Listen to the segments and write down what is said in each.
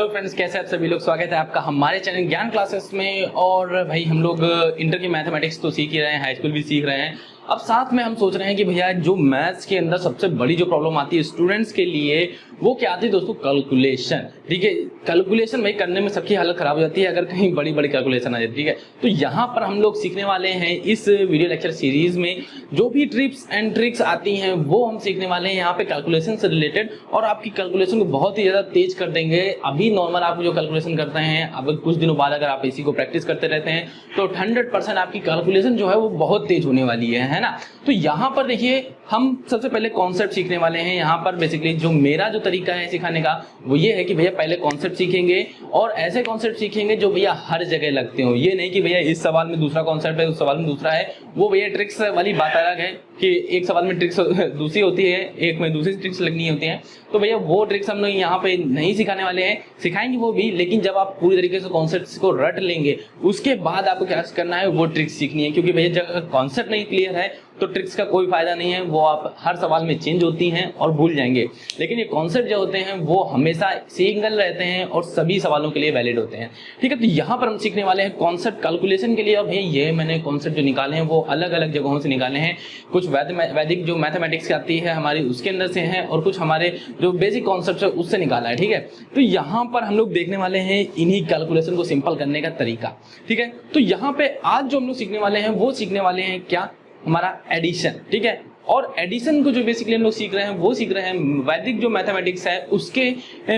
Hello friends, कैसे आप सभी लोग। स्वागत है आपका हमारे चैनल ज्ञान क्लासेस में। और भाई हम लोग इंटर की मैथमेटिक्स तो सीख ही रहे हैं, हाई स्कूल भी सीख रहे हैं। अब साथ में हम सोच रहे हैं कि भैया जो मैथ्स के अंदर सबसे बड़ी जो प्रॉब्लम आती है स्टूडेंट्स के लिए, वो क्या आती है दोस्तों? कैलकुलेशन। ठीक है, कैलकुलेशन भाई करने में सबकी हालत खराब हो जाती है अगर कहीं बड़ी बड़ी कैलकुलेशन आ जाती है। ठीक है, तो यहाँ पर हम लोग सीखने वाले हैं इस वीडियो लेक्चर सीरीज में जो भी टिप्स एंड ट्रिक्स आती हैं वो हम सीखने वाले हैं यहाँ पे कैलकुलेशन से रिलेटेड, और आपकी कैलकुलेशन को बहुत ही ज्यादा तेज कर देंगे। अभी नॉर्मल आप जो कैलकुलेशन करते हैं, अब कुछ दिनों बाद अगर आप इसी को प्रैक्टिस करते रहते हैं तो 100% आपकी कैलकुलेशन जो है वो बहुत तेज होने वाली है ना। तो यहाँ पर देखिए, हम सबसे पहले कॉन्सेप्ट सीखने वाले हैं। यहाँ पर बेसिकली जो मेरा जो तरीका है सिखाने का वो ये है कि भैया पहले कॉन्सेप्ट सीखेंगे, और ऐसे कॉन्सेप्ट सीखेंगे जो भैया हर जगह लगते हो। ये नहीं कि भैया इस सवाल में दूसरा कॉन्सेप्ट है, उस सवाल में दूसरा है। वो भैया ट्रिक्स वाली बात अलग है कि एक सवाल में ट्रिक्स दूसरी होती है, एक में दूसरी ट्रिक्स लगनी होती है। तो भैया वो ट्रिक्स हम लोग यहाँ पे नहीं सिखाने वाले हैं, सिखाएंगे वो भी, लेकिन जब आप पूरी तरीके से कॉन्सेप्ट को रट लेंगे उसके बाद आपको क्या करना है, वो ट्रिक्स सीखनी है। क्योंकि भैया जब कॉन्सेप्ट नहीं क्लियर है तो ट्रिक्स का कोई फायदा नहीं है, वो आप हर सवाल में चेंज होती हैं और भूल जाएंगे। लेकिन ये कॉन्सेप्ट जो होते हैं वो हमेशा सिंगल रहते हैं और सभी सवालों के लिए वैलिड होते हैं। ठीक है, तो यहाँ पर हम सीखने वाले हैं कॉन्सेप्ट कैलकुलेशन के लिए। और भैया ये मैंने कॉन्सेप्ट जो निकाले हैं वो अलग अलग जगहों से निकाले हैं। कुछ वैदिक जो मैथमेटिक्स आती है हमारी उसके अंदर से हैं, और कुछ हमारे जो बेसिक कॉन्सेप्ट है उससे निकाला है। ठीक है, तो यहाँ पर हम लोग देखने वाले हैं इन्हीं कैलकुलेशन को सिंपल करने का तरीका। ठीक है, तो यहाँ पे आज जो हम लोग सीखने वाले हैं वो सीखने वाले हैं क्या, हमारा एडिशन। ठीक है, और एडिशन को जो बेसिकली हम लोग सीख रहे हैं वो सीख रहे हैं वैदिक जो मैथमेटिक्स है उसके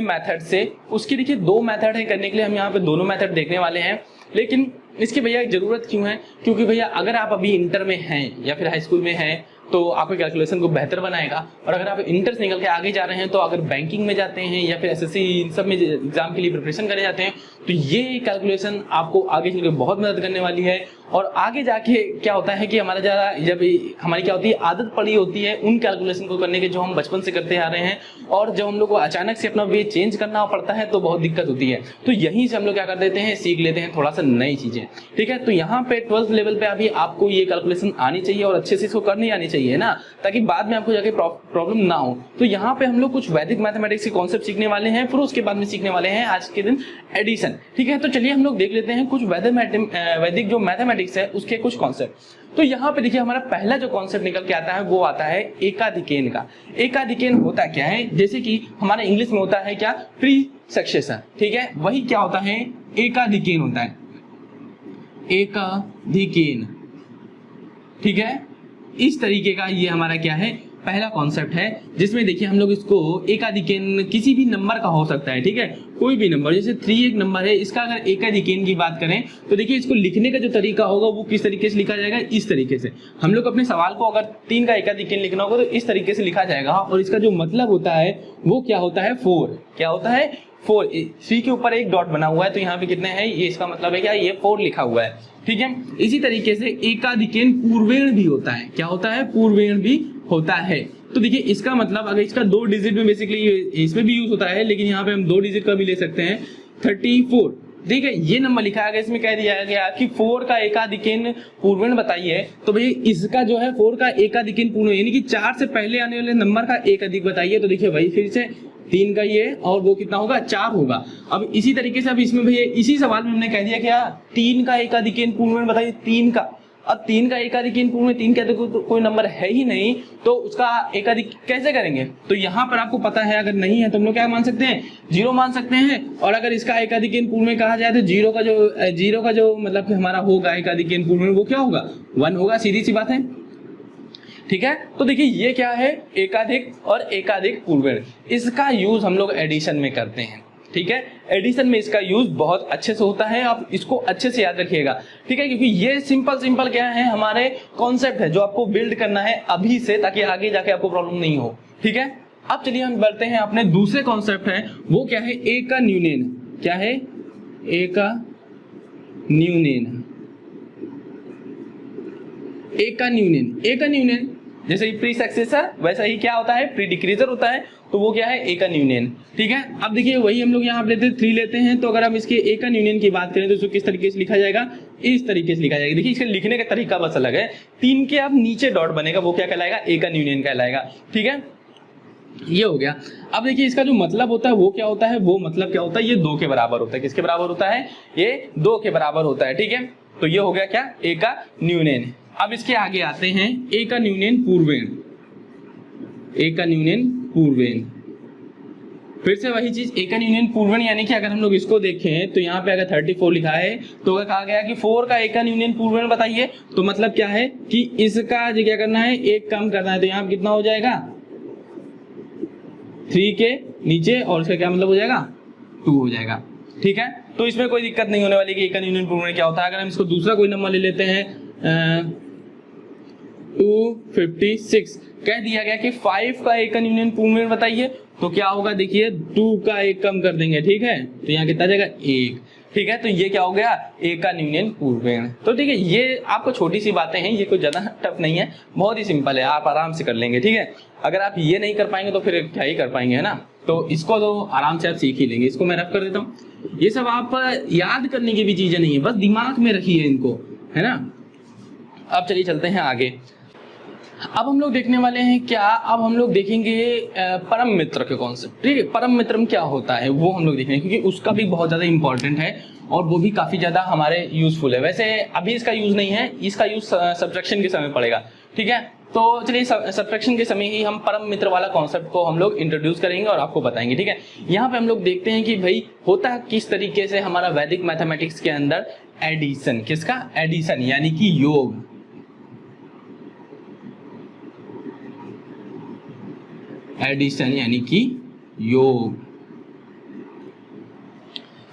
मेथड से। उसके देखिए दो मेथड है करने के लिए, हम यहाँ पे दोनों मेथड देखने वाले हैं। लेकिन इसकी भैया जरूरत क्यों है? क्योंकि भैया अगर आप अभी इंटर में हैं या फिर हाई स्कूल में हैं तो आपके कैलकुलेशन को बेहतर बनाएगा। और अगर आप इंटर से निकल के आगे जा रहे हैं तो अगर बैंकिंग में जाते हैं या फिर एसएससी इन सब में एग्जाम के लिए प्रिपरेशन करने जाते हैं तो ये कैलकुलेशन आपको आगे चल के बहुत मदद करने वाली है। और आगे जाके क्या होता है कि हमारा ज़्यादा जब हमारी क्या होती है, आदत पड़ी होती है उन कैलकुलेशन को करने के जो हम बचपन से करते आ रहे हैं, और जब हम लोग को अचानक से अपना वे चेंज करना पड़ता है तो बहुत दिक्कत होती है। तो यहीं से हम लोग क्या कर देते हैं, सीख लेते हैं थोड़ा सा नई चीज़ें। ठीक है, तो यहाँ पे 12th लेवल पे अभी आपको ये कैलकुलेशन आनी चाहिए और अच्छे से इसको करनी आनी चाहिए ना, ताकि बाद में आपको जाके प्रॉब्लम ना हो। तो यहाँ पे हम लोग कुछ वैदिक मैथमेटिक्स के कॉन्सेप्ट सीखने वाले हैं, फिर उसके बाद में सीखने वाले हैं आज के दिन एडिशन। ठीक है, तो चलिए हम लोग देख लेते हैं कुछ वैदिक जो मैथमेटिक्स है उसके कुछ कॉन्सेप्ट। तो यहाँ पे देखिए हमारा पहला जो कॉन्सेप्ट निकल के आता है वो आता है एकाधिकेन का। एकाधिकेन होता क्या है, जैसे कि हमारे इंग्लिश में होता है क्या, प्री सक्सेशन। ठीक है, वही क्या होता है, एकाधिकेन होता है, एकाधिकेन। ठीक है, इस तरीके का ये हमारा क्या है, पहला कॉन्सेप्ट है, जिसमें देखिए हम लोग इसको एकाधिकेन किसी भी नंबर का हो सकता है। ठीक है, कोई भी नंबर, जैसे 3 एक नंबर है, इसका अगर एकाधिकेन की बात करें तो देखिए इसको लिखने का जो तरीका होगा वो किस तरीके से लिखा जाएगा, इस तरीके से। हम लोग अपने सवाल को अगर 3 का एकाधिकेन लिखना होगा तो इस तरीके से लिखा जाएगा, और इसका जो मतलब होता है वो क्या होता है, 4। क्या होता है, 4। सी के ऊपर एक डॉट बना हुआ है तो यहाँ पे कितने हैं, ये इसका मतलब है क्या, ये 4 लिखा हुआ है। ठीक है, इसी तरीके से एकाधिकेन पूर्वेण भी होता है। क्या होता है, पूर्वेण भी होता है। तो देखिए इसका मतलब अगर इसका 2 डिजिट में बेसिकली इसमें भी यूज होता है, लेकिन यहाँ पे हम 2 डिजिट का भी ले सकते हैं, 34। ठीक है, ये नंबर लिखा गया, इसमें कह दिया गया कि 4 का एकाधिकेन पूर्वेण बताइए। तो भाई इसका जो है 4 का एकाधिकेन पूर्वेण यानी कि 4 से पहले आने वाले नंबर का एकाधिक बताइए। तो देखिए भाई फिर से 3 का ये, और वो कितना होगा, 4 होगा। अब इसी तरीके से अब इसमें भैया इसी सवाल में हमने कह दिया क्या, 3 का एकाधिकेन पूर्वेण बताइए, 3 का। अब 3 का एकाधिकेन पूर्वेण, 3 का तो कोई नंबर है ही नहीं, तो उसका एकाधिक कैसे करेंगे? तो यहाँ पर आपको पता है, अगर नहीं है तो हम लोग क्या मान सकते हैं, 0 मान सकते हैं। और अगर इसका एकाधिकेन पूर्वेण कहा जाए तो 0 का जो मतलब हमारा होगा एकाधिकेन पूर्वेण वो क्या होगा, 1 होगा। सीधी सी बात है। ठीक है, तो देखिए ये क्या है, एकाधिक और एकाधिक पूर्वेण। इसका यूज हम लोग एडिशन में करते हैं। ठीक है, एडिशन में इसका यूज बहुत अच्छे से होता है, आप इसको अच्छे से याद रखिएगा। ठीक है, क्योंकि ये सिंपल क्या है, हमारे कॉन्सेप्ट है जो आपको बिल्ड करना है अभी से, ताकि आगे जाके आपको प्रॉब्लम नहीं हो। ठीक है, अब चलिए हम बढ़ते हैं अपने दूसरे कॉन्सेप्ट है, वो क्या है, ए का न्यूनेन। क्या है, ए का न्यूनेन। ए का न्यूनेन जैसे ही प्री सक्सेसर वैसा ही क्या होता है, प्री डिक्रीजर होता है, तो वो क्या है, ए का न्यूनेन। ठीक है, अब देखिए वही हम लोग यहाँ लेते हैं 3 लेते हैं, तो अगर हम इसके ए का न्यूनेन की बात करें तो इसको किस तरीके से लिखा जाएगा, इस तरीके से लिखा जाएगा। देखिए इसके लिखने का तरीका बस अलग है, 3 के अब नीचे डॉट बनेगा, वो क्या कहलाएगा, ए का न्यूनेन कहलाएगा। ठीक है, ये हो गया। अब देखिए इसका जो मतलब होता है वो क्या होता है, वो मतलब क्या होता है, ये 2 के बराबर होता है। किसके बराबर होता है, ये 2 के बराबर होता है, ठीक है। तो ये हो गया क्या, ए का न्यूनन। अब इसके आगे आते हैं ए का न्यूनन पूर्वेण, ए का न्यूनन पूर्वेण। फिर से वही चीज, ए का न्यूनन पूर्वेण, यानी कि अगर हम लोग इसको देखें तो यहाँ पे अगर 34 लिखा है तो कहा गया कि 4 का ए का न्यूनन पूर्वेण बताइए। तो मतलब क्या है कि इसका जो क्या करना है, एक कम करना है। तो यहाँ कितना हो जाएगा, 3 के नीचे, और इसका क्या मतलब हो जाएगा, 2 हो जाएगा, ठीक है। तो इसमें कोई दिक्कत नहीं होने वाली कि ए का न्यूनन पूर्वेण क्या होता है। अगर हम इसको दूसरा कोई नंबर ले लेते हैं 256, कह दिया गया कि 5 का ए का न्यूनन पूर्वेण बताइए। तो क्या होगा, देखिए 2 का 1 कम कर देंगे, ठीक है। तो यहाँ कितना जाएगा, 1, ठीक है। तो ये क्या हो गया, ए का न्यूनन पूर्वेण। तो ठीक है, ये आपको छोटी सी बातें हैं, ये कोई ज्यादा टफ नहीं है, बहुत ही सिंपल है, आप आराम से कर लेंगे, ठीक है। अगर आप ये नहीं कर पाएंगे तो फिर क्या ही कर पाएंगे, है ना। तो इसको तो आराम से आप सीख ही लेंगे। इसको मैं रफ कर देता हूँ। ये सब आप याद करने की भी चीजें नहीं है, बस दिमाग में रखिए इनको, है ना। अब चलिए चलते हैं आगे। अब हम लोग देखने वाले हैं क्या, अब हम लोग देखेंगे परम मित्र के कॉन्सेप्ट, ठीक है। परम मित्र में क्या होता है वो हम लोग देखेंगे, क्योंकि उसका भी बहुत ज्यादा इंपॉर्टेंट है और वो भी काफी ज्यादा हमारे यूजफुल है। वैसे अभी इसका यूज नहीं है, इसका यूज सब्ट्रैक्शन के समय पड़ेगा, ठीक है। तो चलिए सब्ट्रैक्शन के समय ही हम परम मित्र वाला कॉन्सेप्ट को हम लोग इंट्रोड्यूस करेंगे और आपको बताएंगे, ठीक है। यहाँ पे हम लोग देखते हैं कि भाई होता किस तरीके से हमारा वैदिक मैथमेटिक्स के अंदर एडिशन, किसका, एडिशन यानी कि योग, एडिशन यानी कि योग।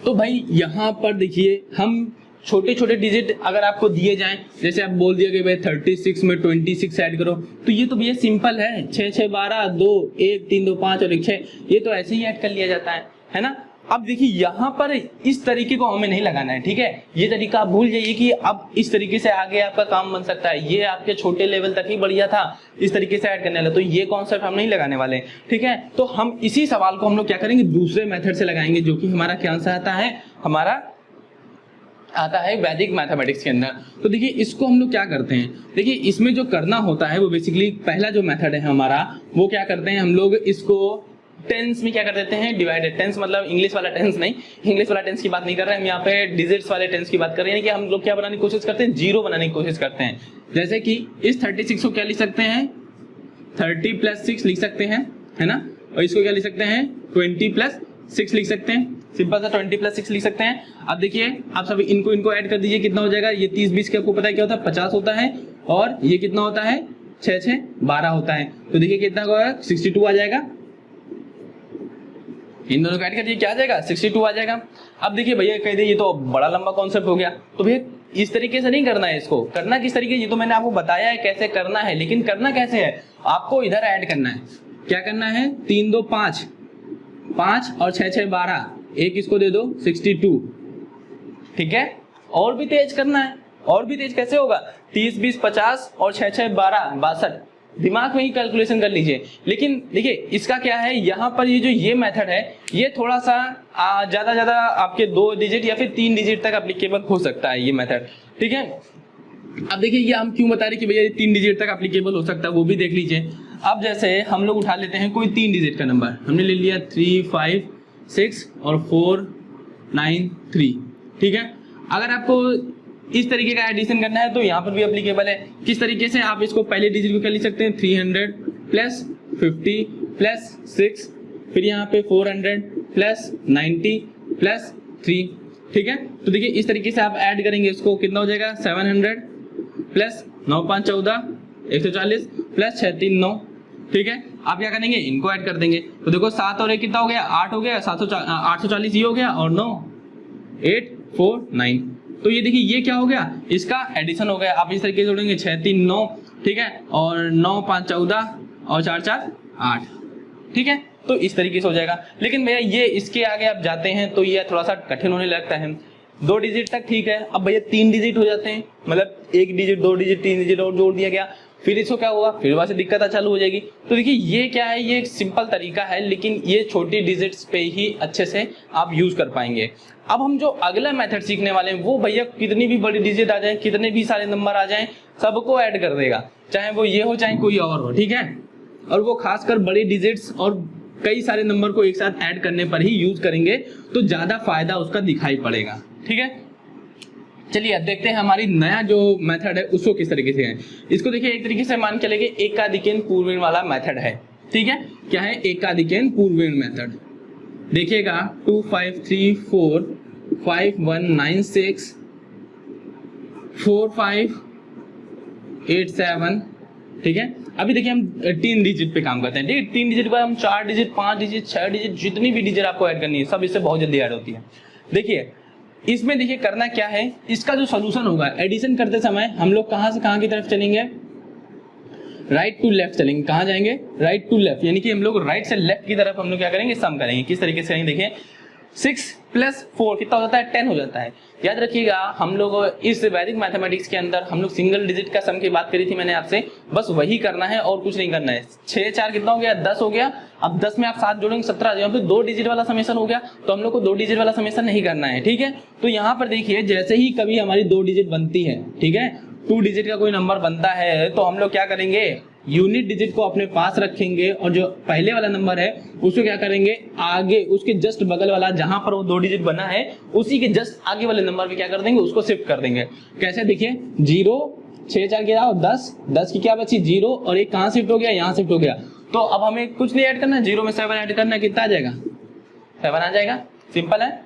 तो भाई यहां पर देखिए, हम छोटे छोटे डिजिट अगर आपको दिए जाएं, जैसे आप बोल दिया कि भाई 36 में 26 ऐड करो, तो ये तो भैया सिंपल है, 6 6 12 2 1 3 2 5 और 1 6, ये तो ऐसे ही ऐड कर लिया जाता है ना। अब देखिए यहाँ पर इस तरीके को हमें नहीं लगाना है, ठीक है। ये तरीका आप भूल जाइए कि अब इस तरीके से आगे आपका काम बन सकता है। ये आपके छोटे लेवल तक ही बढ़िया था, इस तरीके से ऐड करने वाला, तो ये कॉन्सेप्ट हम नहीं लगाने वाले, ठीक है। तो हम इसी सवाल को हम लोग क्या करेंगे, दूसरे मेथड से लगाएंगे, जो कि हमारा क्या आंसर आता है, हमारा आता है वैदिक मैथमेटिक्स के अंदर। तो देखिए इसको हम लोग क्या करते हैं, देखिए इसमें जो करना होता है वो बेसिकली पहला जो मेथड है हमारा, वो क्या करते हैं हम लोग, इसको टेंस में क्या कर देते हैं, डिवाइडेड। टेंस मतलब इंग्लिश वाला टेंस नहीं, इंग्लिश वाला टेंस की बात नहीं कर रहे हैं हम, यहाँ पे डिजिट्स वाले टेंस की बात कर रहे हैं कि हम लोग क्या बनाने की कोशिश करते हैं, 0 बनाने की कोशिश करते हैं। जैसे कि इस 36 को क्या लिख सकते हैं, 30 + 6 लिख सकते हैं, है ना। और इसको क्या लिख सकते हैं, 20 + 6 लिख सकते हैं, सिंपल सा 20 + 6 लिख सकते हैं। अब देखिए आप सभी इनको ऐड कर दीजिए, कितना हो जाएगा, ये 30 20 के आपको पता है क्या होता है, 50 होता है, और ये कितना होता है, 6 6 12 होता है। तो देखिए कितना होगा, 62 आ जाएगा। इन दोनों को ऐड कर दिए, क्या आ जाएगा, 62 आ जाएगा। अब देखिए भैया कह दे ये तो बड़ा लंबा कॉन्सेप्ट हो गया, तो भैया इस तरीके से नहीं करना है, इसको करना किस तरीके, ये तो मैंने आपको बताया है कैसे करना है, लेकिन करना कैसे है, आपको इधर ऐड करना है। क्या करना है, 3 2 5 5 और 6 6 12, एक इसको दे दो 62, ठीक है। और भी तेज करना है, और भी तेज कैसे होगा, 30 20 50 और 6 6 12 62, दिमाग में ही कैलकुलेशन कर लीजिए। लेकिन देखिए इसका क्या है, यहाँ पर ये जो ये मेथड है, ये थोड़ा सा ज्यादा आपके 2 डिजिट या फिर 3 डिजिट तक एप्लीकेबल हो सकता है ये मेथड, ठीक है। अब देखिए ये हम क्यों बता रहे कि भैया 3 डिजिट तक एप्लीकेबल हो सकता है, वो भी देख लीजिए। अब जैसे हम लोग उठा लेते हैं कोई 3 डिजिट का नंबर, हमने ले लिया 3 5 6 और 4 9 3, ठीक है। अगर आपको इस तरीके का एडिशन करना है तो यहाँ पर भी एप्लीकेबल है। किस तरीके से, आप इसको पहले डिजिट को क्या लिख सकते हैं, 300 + 50 + 6, फिर यहाँ पे 400 + 90 + 3, ठीक है। तो देखिए इस तरीके से आप ऐड करेंगे, इसको कितना हो जाएगा, 700 + 9 5 14 140 + 6 3 9, ठीक है। आप क्या करेंगे, इनको ऐड कर देंगे। तो देखो 7 और 1 कितना हो गया, 8 हो गया, 840 ये हो गया, और 9 8 4 9। तो ये देखिए ये क्या हो गया, इसका एडिशन हो गया। आप इस तरीके से जोड़ेंगे 6 3 9, ठीक है, और 9 5 14 और 4 4 8, ठीक है। तो इस तरीके से हो जाएगा। लेकिन भैया ये इसके आगे आप जाते हैं तो ये थोड़ा सा कठिन होने लगता है। 2 डिजिट तक ठीक है, अब भैया 3 डिजिट हो जाते हैं, मतलब 1 डिजिट 2 डिजिट 3 डिजिट और जोड़ दिया गया, फिर इसको क्या होगा, फिर वहां से दिक्कत चालू हो जाएगी। तो देखिए ये क्या है, ये एक सिंपल तरीका है, लेकिन ये छोटी डिजिट्स पे ही अच्छे से आप यूज कर पाएंगे। अब हम जो अगला मेथड सीखने वाले हैं वो भैया कितनी भी बड़ी डिजिट आ जाए, कितने भी सारे नंबर आ जाएं, सबको ऐड कर देगा, चाहे वो ये हो चाहे कोई और हो, ठीक है। और वो खासकर बड़े डिजिट्स और कई सारे नंबर को एक साथ ऐड करने पर ही यूज करेंगे तो ज्यादा फायदा उसका दिखाई पड़ेगा। ठीक है, चलिए अब देखते हैं हमारी नया जो मेथड है उसको किस तरीके से है। इसको देखिए एक तरीके से मान के चलेंगे एकाधिकेन पूर्वेण वाला मेथड है। ठीक है, क्या है? एकाधिकेन पूर्वेण मेथड। देखिएगा 2 5 3 4 5 1 9 6 4 5 8 7। ठीक है, अभी देखिए हम 3 डिजिट पे काम करते हैं। ठीक है, 3 डिजिट पर हम 4 डिजिट 5 डिजिट 6 डिजिट जितनी भी डिजिट आपको ऐड करनी है सब इससे बहुत जल्दी ऐड होती है। देखिए इसमें देखिए करना क्या है, इसका जो सोल्यूशन होगा एडिशन करते समय हम लोग कहां से कहां की तरफ चलेंगे, राइट टू लेफ्ट चलेंगे। कहां जाएंगे? राइट टू लेफ्ट, यानी कि हम लोग राइट से लेफ्ट की तरफ हम लोग क्या करेंगे, सम करेंगे। किस तरीके से करेंगे? देखिए 6 + 4 कितना हो जाता है? 10 हो जाता है। याद रखिएगा हम लोग इस वैदिक मैथमेटिक्स के अंदर हम लोग सिंगल डिजिट का सम की बात करी थी मैंने आपसे, बस वही करना है और कुछ नहीं करना है। 6 4 कितना हो गया? 10 हो गया। अब 10 में आप 7 जोड़ेंगे 17, यहाँ पे 2 डिजिट वाला समेशन हो गया, तो हम लोग को 2 डिजिट वाला समेशन नहीं करना है। ठीक है, तो यहाँ पर देखिए जैसे ही कभी हमारी 2 डिजिट बनती है, ठीक है, 2 डिजिट का कोई नंबर बनता है तो हम लोग क्या करेंगे, यूनिट डिजिट को अपने पास रखेंगे और जो पहले वाला नंबर है उसको क्या करेंगे, आगे उसके जस्ट बगल वाला जहां पर वो 2 डिजिट बना है उसी के जस्ट आगे वाले नंबर पे क्या कर देंगे, उसको शिफ्ट कर देंगे। कैसे? देखिए 0 6 4 के 10 की क्या बची? 0 और एक कहां शिफ्ट हो गया? यहाँ शिफ्ट हो गया। तो अब हमें कुछ नहीं ऐड करना है, 0 में 7 ऐड करना है, कितना आ जाएगा? 7 आ जाएगा। सिंपल है।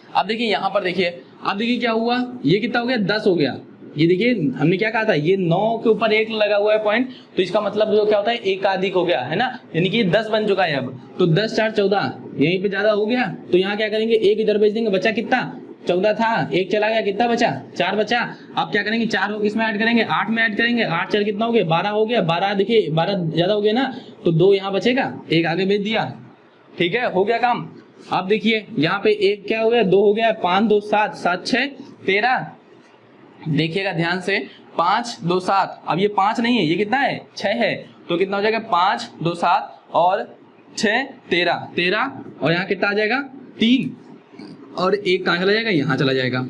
अब देखिए यहाँ पर देखिए, अब देखिए क्या हुआ, ये कितना हो गया? 10 हो गया। ये देखिए हमने क्या कहा था, ये 9 के ऊपर 1 लगा हुआ है पॉइंट, तो इसका मतलब जो क्या होता है, एकाधिक हो गया है ना, यानी कि 10 बन चुका है। अब तो 10 4 14 यहीं पे ज्यादा हो गया, तो यहाँ क्या करेंगे, 1 इधर भेज देंगे। बचा कितना? 14 था, 1 चला गया, कितना बचा? 4 बचा। अब क्या करेंगे, 4 को किसमें ऐड करेंगे? 8 में ऐड करेंगे। 8 4 कितना हो गया? 12 हो गया। 12 देखिए 12 ज्यादा हो गया ना, तो 2 यहाँ बचेगा, 1 आगे भेज दिया। ठीक है, हो गया काम। अब देखिए यहाँ पे 1 क्या हो गया? 2 हो गया। 5 2 7 7 6 13। देखिएगा ध्यान से, 5 2 7, अब ये 5 नहीं है, ये कितना है? 6 है, तो कितना हो जाएगा? 5 2 7 और 6 13 और यहाँ कितना आ जाएगा? 3 और 1 कहाँ चला जाएगा? यहाँ चला जाएगा।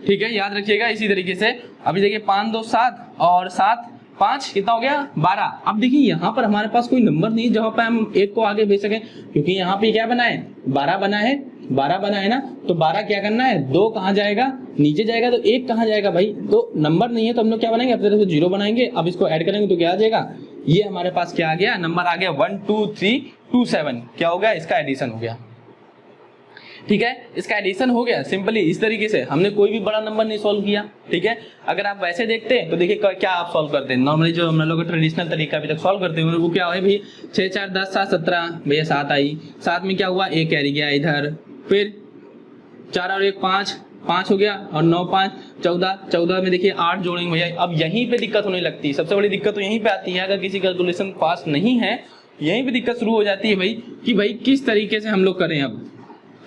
ठीक है, याद रखिएगा इसी तरीके से। अभी देखिए 5 2 7 और 7 5 कितना हो गया? 12। अब देखिए यहाँ पर हमारे पास कोई नंबर नहीं है जहाँ पे हम 1 को आगे भेज सकें, क्योंकि यहाँ पे क्या बना है? 12 बना है। 12 बना है ना, तो 12 क्या करना है? 2 कहाँ जाएगा? नीचे जाएगा। तो 1 कहाँ जाएगा भाई? तो नंबर नहीं है, तो हम लोग क्या बनाएंगे? अपनी तरफ से 0 बनाएंगे। अब इसको ऐड करेंगे तो क्या आ जाएगा? ये हमारे पास क्या आ गया? नंबर आ गया 1 2 3 2 7। क्या हो गया? इसका एडिशन हो गया। ठीक है, इसका एडिशन हो गया सिंपली इस तरीके से। हमने कोई भी बड़ा नंबर नहीं सॉल्व किया। ठीक है, अगर आप वैसे देखते हैं तो देखिए क्या आप सॉल्व करते हैं, नॉर्मली जो हम लोग ट्रेडिशनल तरीका अभी तक सॉल्व करते हैं वो क्या है भाई? 6 4 10 7 17, भैया 7 आई। 7 में क्या हुआ? 1 कैरी गया इधर, फिर 4 और 1 5 हो गया, और 9 5 14 में देखिए 8 जोड़ेंगे भैया। अब यहीं पे दिक्कत होने लगती है, सबसे बड़ी दिक्कत तो यहीं पे आती है। अगर किसी कैलकुलेशन पास नहीं है, यहीं पे दिक्कत शुरू हो जाती है भाई, कि भाई किस तरीके से हम लोग करें। अब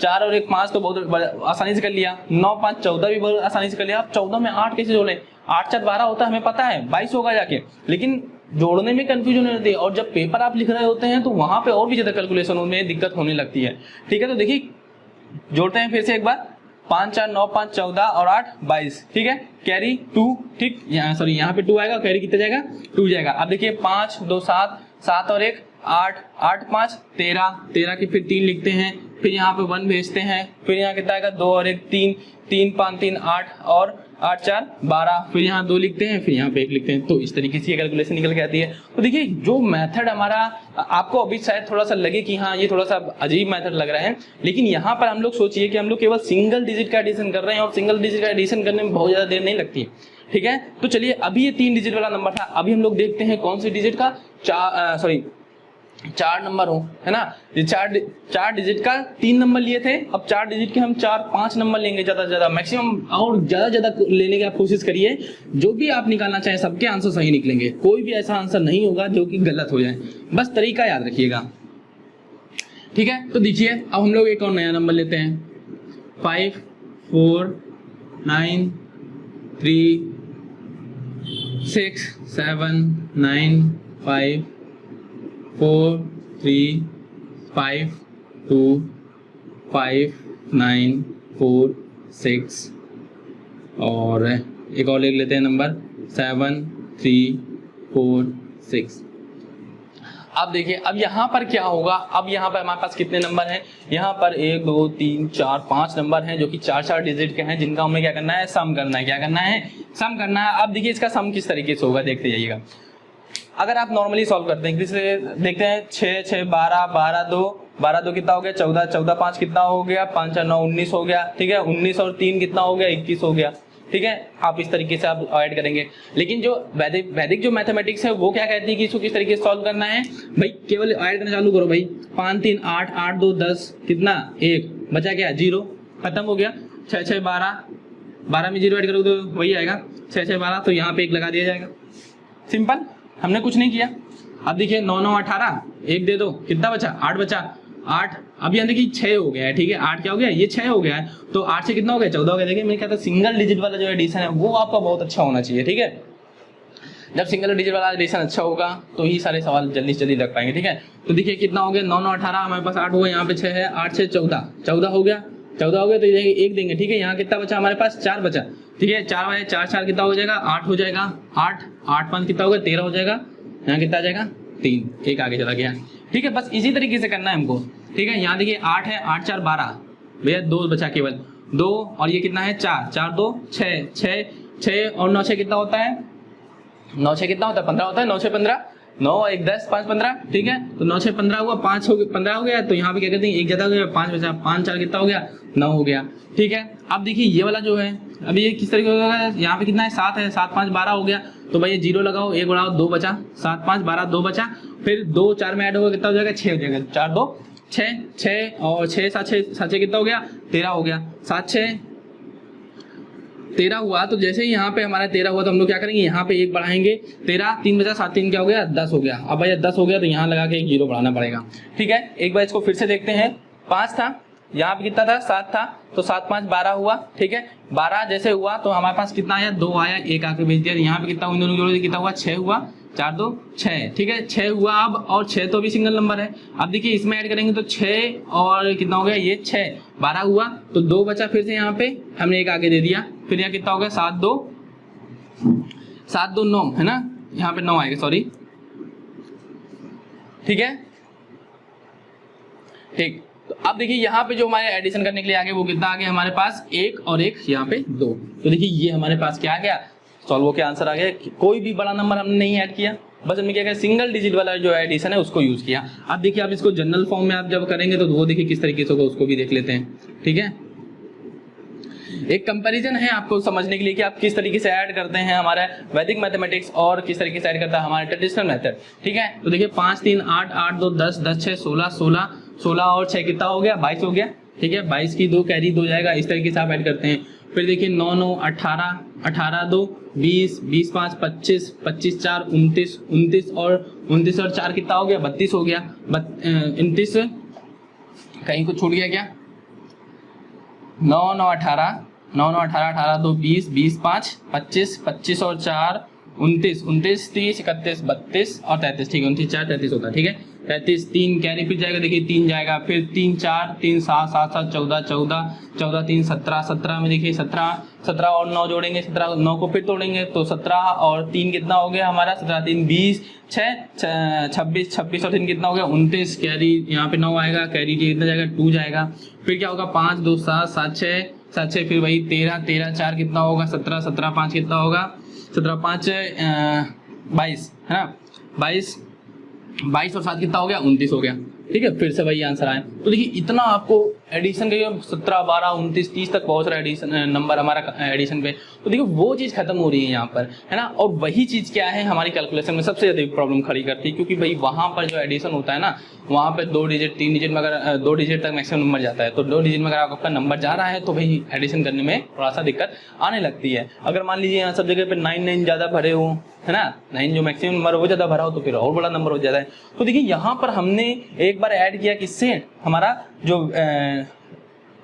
4 और 1 5 तो बहुत आसानी से कर लिया, 9 5 14 भी बहुत आसानी से कर लिया। अब 14 में 8 कैसे जोड़ें? 8 4 12 होता है, हमें पता है 22 होगा जाके, लेकिन जोड़ने में कंफ्यूजन होती है। और जब पेपर आप लिख रहे होते हैं तो वहां पे और भी ज्यादा कैलकुलेशन में दिक्कत होने लगती है। ठीक है, तो देखिए जोड़ते हैं फिर से एक बार। 5 4 9 5 14 और 8 22। ठीक है, कैरी 2। ठीक, यहाँ सॉरी यहाँ पे 2 आएगा, कैरी कितना जाएगा? 2 जाएगा। अब देखिए 5 2 7 7 और 1 8 8 5 13 की फिर 3 लिखते हैं, फिर यहाँ पे 1 भेजते हैं, फिर यहाँ कितना आएगा? 2 और 1 3 3 5 3 8 और 8 4 12, फिर यहाँ 2 लिखते हैं, फिर यहाँ पे 1 लिखते हैं। तो इस तरीके से ये कैलकुलेशन निकल के आती है। तो देखिए जो मेथड हमारा आपको अभी शायद थोड़ा सा लगे कि हाँ ये थोड़ा सा अजीब मेथड लग रहा है, लेकिन यहाँ पर हम लोग सोचिए कि हम लोग केवल सिंगल डिजिट का एडिशन कर रहे हैं और सिंगल डिजिट का एडिशन करने में बहुत ज्यादा देर नहीं लगती है। ठीक है, तो चलिए अभी ये 3 डिजिट वाला नंबर था, अभी हम लोग देखते हैं कौन सी डिजिट का 4 नंबर हो, है ना। ये 4 डिजिट का 3 नंबर लिए थे, अब 4 डिजिट के हम 4 5 नंबर लेंगे ज्यादा से ज्यादा, मैक्सिमम और ज्यादा लेने की आप कोशिश करिए। जो भी आप निकालना चाहें सबके आंसर सही निकलेंगे, कोई भी ऐसा आंसर नहीं होगा जो कि गलत हो जाए, बस तरीका याद रखिएगा। ठीक है, तो देखिए अब हम लोग एक और नया नंबर लेते हैं, 5 4 9 3 6 7 9 5 4 3 5 2 5 9 4 6 और एक और लिख लेते हैं नंबर 7 3 4 6। अब देखिए अब यहाँ पर क्या होगा, अब यहाँ पर हमारे पास कितने नंबर हैं, यहाँ पर 1 2 3 4 5 नंबर हैं जो कि 4 डिजिट के हैं, जिनका हमें क्या करना है, सम करना है। क्या करना है, सम करना है। अब देखिए इसका सम किस तरीके से होगा, देखते जाइएगा। अगर आप नॉर्मली सॉल्व करते हैं, किससे देखते हैं, 6 6 12 12 2 12 2 कितना हो गया, 14 14 5 कितना हो गया, 5 4 9 19 हो गया, ठीक है। 19 और 3 कितना हो गया, 21 हो गया, ठीक है। आप इस तरीके से आप ऐड करेंगे। लेकिन जो वैदिक जो मैथमेटिक्स है वो क्या कहती है कि इसको किस तरीके से सॉल्व करना है, भाई केवल ऐड करना चालू करो भाई। 5 3 8 8 2 10 कितना 1 बचा क्या 0, खत्म हो गया। 6 6 12 12 में 0 ऐड करोगे तो वही आएगा 6 6 12, तो यहाँ पे 1 लगा दिया जाएगा। सिंपल, हमने कुछ नहीं किया। अब देखिए 9 9 18 1 दे दो, कितना बचा 8 बचा 8। अब यहाँ देखिए 6 हो गया है, ठीक है। 8 क्या हो गया, ये 6 हो गया है, तो 8 से कितना हो गया 14 हो गया। देखिए मैं कहता सिंगल डिजिट वाला जो एडिशन है वो आपका बहुत अच्छा होना चाहिए, ठीक है। जब सिंगल डिजिट वाला एडिशन अच्छा होगा तो ही सारे सवाल जल्दी से जल्दी लग पाएंगे, ठीक है। तो देखिए कितना हो गया 9 9 18, हमारे पास 8 हुआ, यहाँ पे 6 है, 8 से 14 14 हो गया, 14 हो गया तो ये 1 देंगे, ठीक है। यहाँ कितना बचा हमारे पास 4 बचा, ठीक है। 4 बचे 4 4 कितना हो जाएगा 8 हो जाएगा, 8 8 5 कितना हो गया 13 हो जाएगा, यहाँ कितना आ जाएगा 3, 1 आगे चला गया, ठीक है। बस इसी तरीके से करना है हमको, ठीक है। यहाँ देखिए 8 है, 8 4 12 भैया 2 बचा केवल 2, और ये कितना है 4 4 2 6 6 6 और 9 6 कितना होता है, 9 6 कितना होता है 15 होता है, 9 6 15 9 1 10 5 15, ठीक है। तो 9 6 15 हुआ, 5 हो 15 हो गया, तो यहाँ पे क्या कहते हैं 1 ज्यादा हो गया, 5 बचा, 5 4 कितना हो गया 9 हो गया, ठीक है। अब देखिए ये वाला जो है अब ये किस तरीके का है, यहाँ पे कितना है 7 है, 7 5 12 हो गया, तो भाई ये 0 लगाओ, 1 बढ़ाओ 2 बचा, 7 5 12 2 बचा, फिर 2 4 में ऐड होगा कितना हो जाएगा 6 हो जाएगा, 4 2 6 6 और 6 7 6 कितना हो गया 13 हो गया, 7 6 13 हुआ। तो जैसे ही यहाँ पे हमारा 13 हुआ तो हम लोग क्या करेंगे, यहाँ पे 1 बढ़ाएंगे, 13 3 बचा 7 3 क्या हो गया 10 हो गया। अब भैया 10 हो गया तो यहाँ लगा के 1 0 बढ़ाना पड़ेगा, ठीक है। एक बार इसको फिर से देखते हैं, 5 था, यहाँ पे कितना था 7 था, तो 7 5 12 हुआ, ठीक है। 12 जैसे हुआ तो हमारे पास कितना आया 2 आया, 1 आके भेज दिया, यहाँ पे कितना इन दोनों जोड़ कितना हुआ 6 हुआ, 4 2 6, ठीक है 6 हुआ। अब और 6 तो भी सिंगल नंबर है, अब देखिए इसमें ऐड करेंगे तो 6 और कितना हो गया ये 6 12 हुआ, तो 2 बचा, फिर से यहाँ पे हमने 1 आगे दे दिया, फिर यहाँ कितना हो गया 7 2 9 है ना, यहाँ पे 9 आएगा सॉरी, ठीक है ठीक। तो अब देखिए यहाँ पे जो हमारे एडिशन करने के लिए आगे वो कितना आ गया हमारे पास 1 और 1 यहाँ पे 2, तो देखिए ये हमारे पास क्या आ गया सॉल्व होकर आंसर आ गया। कोई भी बड़ा नंबर हमने नहीं ऐड किया, बस हमने क्या किया सिंगल डिजिट वाला जो एडिशन है उसको यूज किया। अब देखिए आप इसको जनरल फॉर्म में आप जब करेंगे तो वो देखिए किस तरीके से होगा, उसको भी देख लेते हैं, ठीक है। एक कंपैरिजन है आपको समझने के लिए कि आप किस तरीके से ऐड करते हैं हमारा वैदिक मैथमेटिक्स और किस तरीके से ऐड करता है हमारा ट्रेडिशनल मेथड, ठीक है। तो देखिए 5 3 8 8 2 10 10 6 16 16 16 और 6 कितना हो गया 22 हो गया, ठीक है। 22 की 2 कैरी 2 जाएगा, इस तरीके से आप ऐड करते हैं। फिर देखिए 9 9 18 18 2 20 20 5 25 25 4 29 29 और 29 और 4 कितना हो गया 32 हो गया, 29 कहीं कुछ छूट गया क्या, 9 9 18 9 9 18 18 2 20 20 5 25 25 और 4 29 29 30 31 32 और 33, ठीक है 29 4 33 होता है, ठीक है। 33 3 कैरी फिर जाएगा, देखिए 3 जाएगा, फिर 3 4 3 7 7 7 14 14 14 3 17 17 में देखिए 17 17 और 9 जोड़ेंगे, 17 9 को फिर तोड़ेंगे तो 17 और 3 कितना हो गया हमारा 17 3 20 6 26 26 और 3 कितना हो गया 29, कैरी यहाँ पे 9 आएगा, कैरी कितना जाएगा 2 जाएगा, फिर क्या होगा 5 2 7 7 6 7 6 फिर वही 13 13 4 कितना होगा 17 17 5 कितना होगा 17 5 22 है ना, 22 और 7 कितना हो गया 29 हो गया, ठीक है। फिर से वही आंसर आया। तो देखिए इतना आपको एडिशन के 17 12 29 30 तक बहुत सारा एडिशन नंबर हमारा एडिशन पे, तो देखिए वो चीज़ खत्म हो रही है यहाँ पर, है ना। और वही चीज़ क्या है हमारी कैलकुलेशन में सबसे ज़्यादा प्रॉब्लम खड़ी करती है, क्योंकि भाई वहाँ पर जो एडिशन होता है ना वहाँ पे 2 डिजिट 3 डिजिट में अगर 2 डिजिट तक मैक्सिमम नंबर जाता है, तो 2 डिजिट में अगर आपका नंबर जा रहा है तो भाई एडिशन करने में थोड़ा सा दिक्कत आने लगती है। अगर मान लीजिए यहाँ सब जगह पे 9 9 ज़्यादा भरे हो, है ना, 9 जो मैक्सिमम नंबर वो ज़्यादा भरा हो तो फिर और बड़ा नंबर हो जाता है। तो देखिए यहाँ पर हमने एक बार ऐड किया किससे, हमारा जो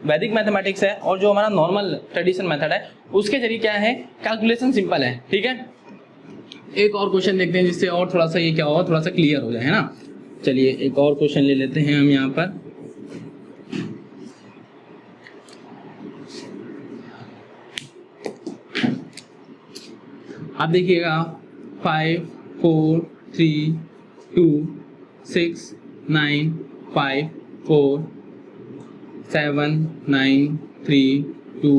वैदिक मैथमेटिक्स है और जो हमारा नॉर्मल ट्रेडिशन मेथड है उसके जरिए क्या है कैलकुलेशन सिंपल है, ठीक है। एक और क्वेश्चन देखते हैं जिससे और थोड़ा सा ये क्या होगा थोड़ा सा क्लियर हो जाए, है ना। चलिए एक और क्वेश्चन ले लेते हैं हम यहाँ पर। आप देखिएगा 5 4 3 2 6 9 5 4 7 9 3 2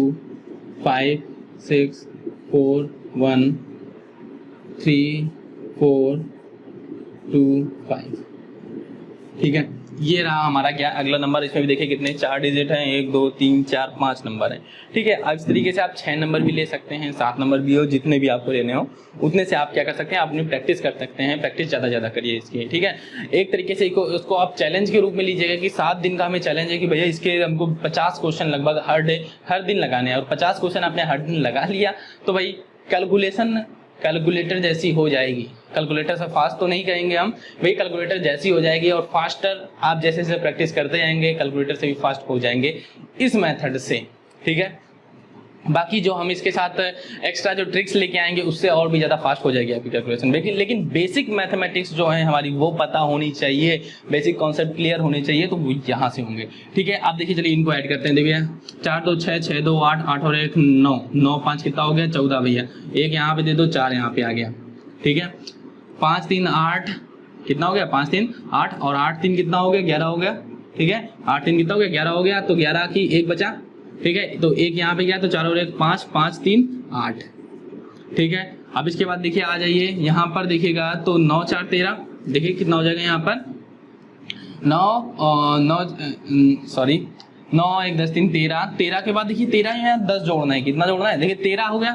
5 6 4 1 3 4 2 5। ठीक है, ये रहा हमारा क्या अगला नंबर। इसमें भी देखिए कितने 4 डिजिट हैं, 1 2 3 4 5 नंबर हैं। ठीक है, अब इस तरीके से आप 6 नंबर भी ले सकते हैं, 7 नंबर भी हो, जितने भी आपको लेने हो उतने से आप क्या कर सकते हैं, अपनी प्रैक्टिस कर सकते हैं। प्रैक्टिस ज़्यादा करिए इसकी। ठीक है, एक तरीके से उसको आप चैलेंज के रूप में लीजिएगा कि 7 दिन का हमें चैलेंज है कि भैया इसके हमको 50 क्वेश्चन लगभग हर दिन लगाने हैं, और 50 क्वेश्चन आपने हर दिन लगा लिया तो भाई कैलकुलेटर जैसी हो जाएगी। कैलकुलेटर से फास्ट तो नहीं कहेंगे हम, वही कैलकुलेटर जैसी हो जाएगी, और फास्टर आप जैसे जैसे प्रैक्टिस करते जाएंगे कैलकुलेटर से भी फास्ट हो जाएंगे इस मेथड से। ठीक है, बाकी जो हम इसके साथ एक्स्ट्रा जो ट्रिक्स लेके आएंगे उससे और भी ज़्यादा फास्ट हो जाएगी आपकी कैलकुलेशन। लेकिन बेसिक मैथमेटिक्स जो है हमारी वो पता होनी चाहिए, बेसिक कॉन्सेप्ट क्लियर होने चाहिए, तो वो यहाँ से होंगे। ठीक है, आप देखिए, चलिए इनको ऐड करते हैं। देखिए 4 2 6 6 2 8 8 और 1 9 9 5 कितना हो गया 14 भैया। एक यहाँ पे दे दो, 4 यहाँ पे आ गया। ठीक है, 5 3 8 कितना हो गया, 5 3 8 और 8 3 कितना हो गया 11 हो गया। ठीक है, 8 3 कितना हो गया 11 हो गया, तो 11 की 1 बचा। ठीक है, तो एक यहाँ पे गया, तो 4 और 1 5 5 3 8। ठीक है, अब इसके बाद देखिए आ जाइए यहाँ पर देखिएगा, तो 9 4 13, देखिए कितना हो जाएगा यहाँ पर 9 1 10 3 13 के बाद देखिए 13 यहाँ 10 जोड़ना है। कितना जोड़ना है, देखिए 13 हो गया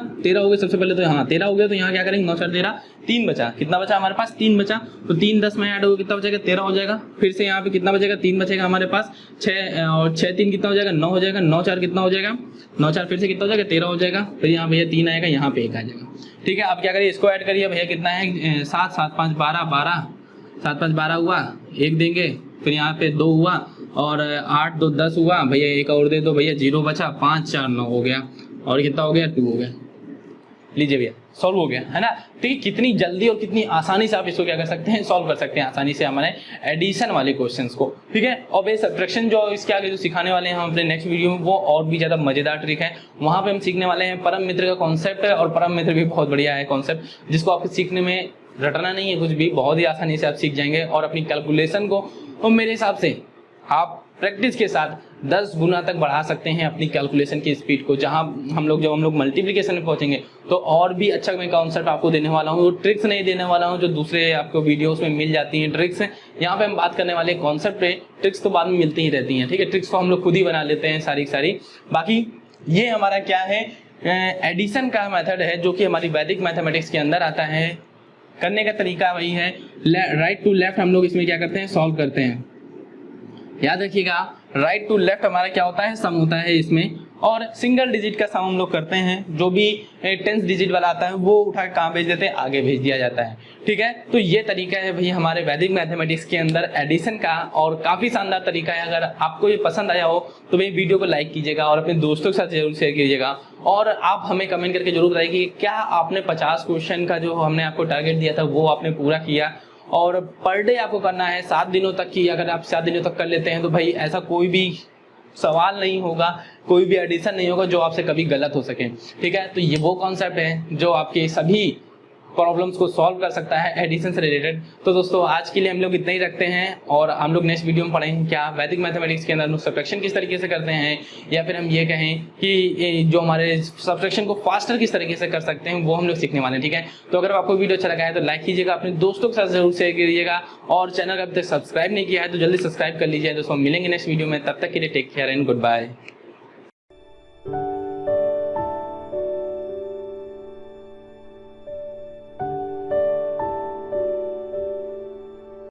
सबसे पहले, तो यहाँ 13 हो गया, तो यहाँ क्या करेंगे 9 4 13 3 बचा। कितना बचा हमारे पास 3 बचा, तो 3 10 में ऐड होगा कितना बचेगा 13 हो जाएगा। फिर से यहाँ पे कितना बचेगा 3 बचेगा हमारे पास, 6 और 6 3 कितना हो जाएगा 9 हो जाएगा। 9 4 कितना हो जाएगा 9 4 फिर से कितना हो जाएगा 13 हो जाएगा। फिर यहाँ भैया 3 आएगा, यहाँ पे 1 आ जाएगा। ठीक है, अब क्या करिए इसको ऐड करिए भैया, कितना है 7 7 5 12 12 7 5 12 हुआ, 1 देंगे, फिर यहाँ पे 2 हुआ, और 8 2 10 हुआ भैया, 1 और दे दो भैया, 0 बचा, 5 4 9 हो गया, और कितना हो गया 2 हो गया। लीजिए भैया सॉल्व हो गया है ना। ठीक है, कितनी जल्दी और कितनी आसानी से आप इसको क्या कर सकते हैं, सॉल्व कर सकते हैं आसानी से हमारे एडिशन वाले क्वेश्चंस को। ठीक है, और बेस सब्ट्रैक्शन जो इसके आगे जो सिखाने वाले हैं हम अपने नेक्स्ट वीडियो में, वो और भी ज़्यादा मजेदार ट्रिक है। वहाँ पे हम सीखने वाले हैं परम मित्र का कॉन्सेप्ट है, और परम मित्र भी बहुत बढ़िया है कॉन्सेप्ट, जिसको आपको सीखने में रटना नहीं है कुछ भी, बहुत ही आसानी से आप सीख जाएंगे, और अपनी कैलकुलेशन को और मेरे हिसाब से आप प्रैक्टिस के साथ 10 गुना तक बढ़ा सकते हैं अपनी कैलकुलेशन की स्पीड को। जहां हम लोग मल्टीप्लिकेशन में पहुंचेंगे तो और भी अच्छा मैं कॉन्सेप्ट आपको देने वाला हूं, ट्रिक्स नहीं देने वाला हूं जो दूसरे आपको वीडियोस में मिल जाती हैं ट्रिक्स। यहाँ पे हम बात करने वाले कॉन्सेप्ट पे, ट्रिक्स तो बाद में मिलती ही रहती हैं। ठीक है, ट्रिक्स को हम लोग खुद ही बना लेते हैं सारी। बाकी ये हमारा क्या है, एडिशन का मेथड है, जो कि हमारी वैदिक मैथमेटिक्स के अंदर आता है। करने का तरीका वही है, राइट टू लेफ्ट हम लोग इसमें क्या करते हैं, सॉल्व करते हैं। याद रखिएगा, राइट टू लेफ्ट हमारा क्या होता है, सम होता है इसमें, और सिंगल डिजिट का सम हम लोग करते हैं। जो भी 10 डिजिट वाला आता है वो उठा के कहाँ भेज देते हैं, आगे भेज दिया जाता है। ठीक है, तो ये तरीका है भैया हमारे वैदिक मैथमेटिक्स के अंदर एडिशन का, और काफ़ी शानदार तरीका है। अगर आपको ये पसंद आया हो तो भाई वीडियो को लाइक कीजिएगा और अपने दोस्तों के साथ जरूर शेयर कीजिएगा, और आप हमें कमेंट करके जरूर बताइए कि क्या आपने 50 क्वेश्चन का जो हमने आपको टारगेट दिया था वो आपने पूरा किया। और पर डे आपको करना है 7 दिनों तक की। अगर आप 7 दिनों तक कर लेते हैं तो भाई ऐसा कोई भी सवाल नहीं होगा, कोई भी एडिशन नहीं होगा जो आपसे कभी गलत हो सके। ठीक है, तो ये वो कॉन्सेप्ट है जो आपके सभी प्रॉब्लम्स को सॉल्व कर सकता है एडिशन से रिलेटेड। तो दोस्तों आज के लिए हम लोग इतना ही रखते हैं, और हम लोग नेक्स्ट वीडियो में पढ़ेंगे क्या वैदिक मैथमेटिक्स के अंदर हम लोग सब्ट्रैक्शन किस तरीके से करते हैं, या फिर हम ये कहें कि जो हमारे सब्ट्रैक्शन को फास्टर किस तरीके से कर सकते हैं, वो हम लोग सीखने वाले हैं। ठीक है, तो अगर आपको वीडियो अच्छा लगा है तो लाइक कीजिएगा, अपने दोस्तों के साथ जरूर शेयर कीजिएगा, और चैनल अभी तक सब्सक्राइब नहीं किया है तो जल्दी सब्सक्राइब कर लीजिए। दोस्तों मिलेंगे नेक्स्ट वीडियो में, तब तक के लिए take care and good bye.